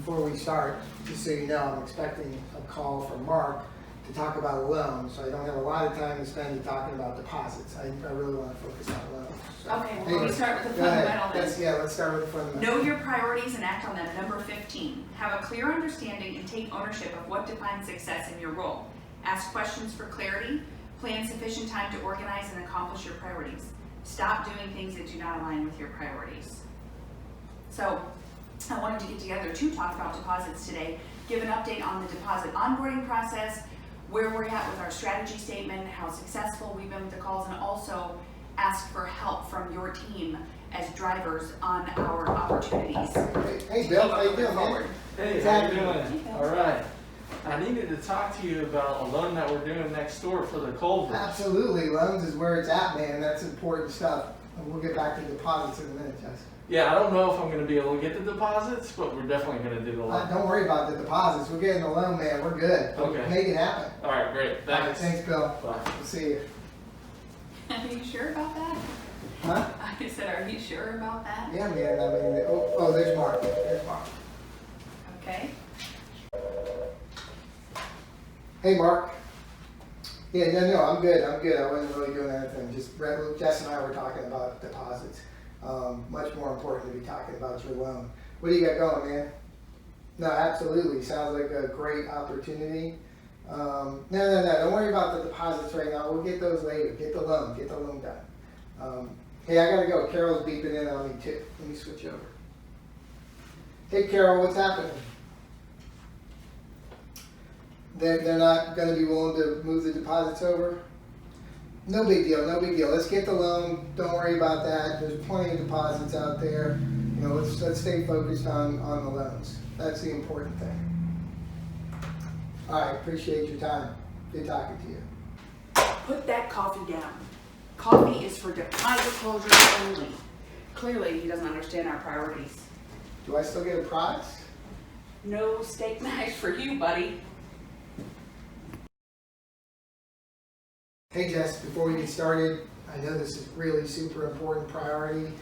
before we start, just so you know, I'm expecting a call from Mark to talk about a loan, so I don't have a lot of time to spend talking about deposits. I really want to focus on loans. So, Okay, well, let me start with the fundamental then. Let's start with the fundamental. Know your priorities and act on them. Number 15, have a clear understanding and take ownership of what defines success in your role. Ask questions for clarity. Plan sufficient time to organize and accomplish your priorities. Stop doing things that do not align with your priorities. So, I wanted to get together to talk about deposits today, give an update on the deposit onboarding process, where we're at with our strategy statement, how successful we've been with the calls, and also ask for help from your team as drivers on our opportunities. Hey Bill, how you doing, man? Hey, how you doing? All right. I needed to talk to you about a loan that we're doing next door for the Culvers. Absolutely, loans is where it's at, man. That's important stuff. And we'll get back to deposits in a minute, Jess. Yeah, I don't know if I'm going to be able to get the deposits, but we're definitely going to do the loan. Don't worry about the deposits. We're getting the loan, man. We're good. Okay. Make it happen. All right, great. All right, Thanks. thanks, Bill. Bye. We'll see you. Are you sure about that? Huh? I said, are you sure about that? Yeah, man. I mean, oh, there's Mark. There's Mark. Okay. Hey, Mark. Yeah, no, I'm good. I'm good. I wasn't really doing anything. Just Jess and I were talking about deposits. Much more important to be talking about your loan. What do you got going, man? No, absolutely. Sounds like a great opportunity. No. Don't worry about the deposits right now. We'll get those later. Get the loan done. Hey, I gotta go. Carol's beeping in on me too. Let me switch over. Hey, Carol, what's happening? They're not going to be willing to move the deposits over? No big deal, no big deal. Let's get the loan. Don't worry about that. There's plenty of deposits out there. You know, let's stay focused on the loans. That's the important thing. All right, appreciate your time. Good talking to you. Put that coffee down. Coffee is for deposit closures only. Clearly, he doesn't understand our priorities. Do I still get a prize? No steak knife for you, buddy. Hey Jess, before we get started, I know this is really super important priority.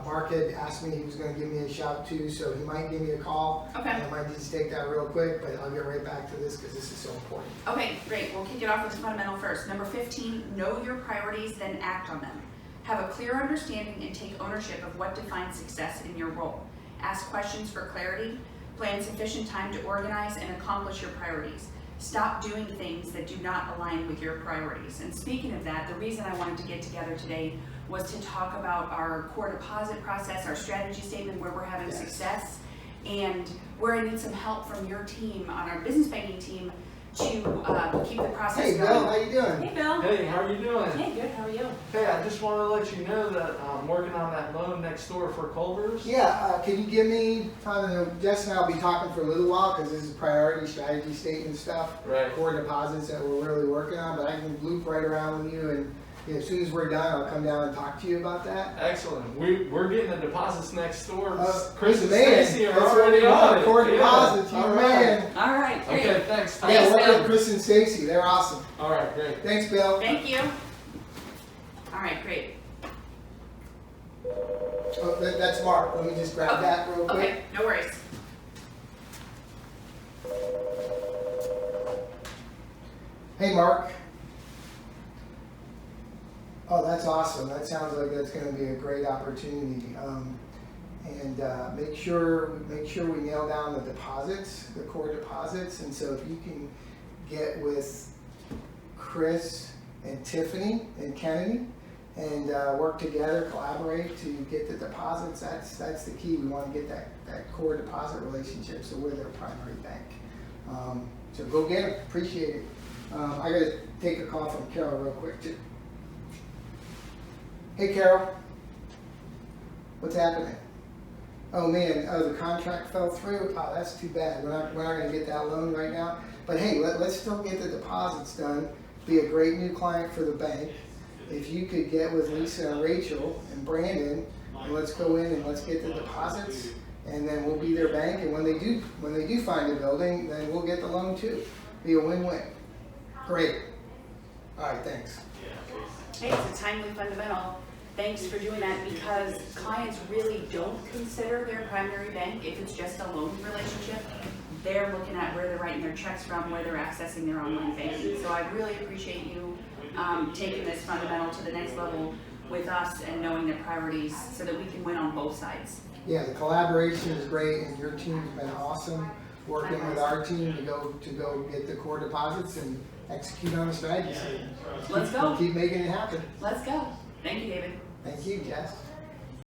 Mark had asked me he was going to give me a shout too, so he might give me a call. Okay. And I might just take that real quick, but I'll get right back to this because this is so important. Okay, great. We'll kick it off with the fundamental first. Number 15, know your priorities, then act on them. Have a clear understanding and take ownership of what defines success in your role. Ask questions for clarity. Plan sufficient time to organize and accomplish your priorities. Stop doing things that do not align with your priorities. And speaking of that, the reason I wanted to get together today was to talk about our core deposit process, our strategy statement, where we're having success, and where I need some help from your team on our business banking team to keep the process Hey going. Bill, how you doing? Hey Bill. Hey, how are you doing? Hey, good. How are you? Hey, I just want to let you know that I'm working on that loan next door for Culvers. Yeah, can you give me, I don't know, Jess and I will be talking for a little while because this is priority strategy statement stuff. Right. Core deposits that we're really working on, but I can loop right around with you and as soon as we're done, I'll come down and talk to you about that. Excellent. We're getting the deposits next door. Chris and man, Stacy are that's what already we on want. it. Core Yeah. deposits, you All man. right. All right, great. Okay, thanks. Yeah, Thanks, work Bill. with Chris and Stacy. They're awesome. All right, great. Thanks, Bill. Thank you. All right, great. Oh, that's Mark. Let me just grab that real quick. Okay, no worries. Hey, Mark. Oh, that's awesome. That sounds like that's going to be a great opportunity. Make sure we nail down the deposits, the core deposits. And so if you can get with Chris and Tiffany and Kennedy and work together, collaborate to get the deposits, that's the key. We want to get that core deposit relationship so we're their primary bank. So go get it. Appreciate it. I got to take a call from Carol real quick too. Hey Carol, what's happening? Oh man, the contract fell through. Oh, that's too bad. We're not going to get that loan right now. But hey, let's still get the deposits done. Be a great new client for the bank. If you could get with Lisa and Rachel and Brandon, and let's go in and let's get the deposits, and then we'll be their bank. And when they do find a building, then we'll get the loan too. Be a win-win. Great. All right, thanks. Hey, it's a timely fundamental. thanks for doing that, because clients really don't consider their primary bank if it's just a loan relationship. They're looking at where they're writing their checks from, where they're accessing their online banking. So I really appreciate you taking this fundamental to the next level with us and knowing their priorities so that we can win on both sides. Yeah, the collaboration is great, and your team's been awesome working with our team to go get the core deposits and execute on a strategy. Let's go. Keep making it happen. Let's go. Thank you, David. Thank you, Jess.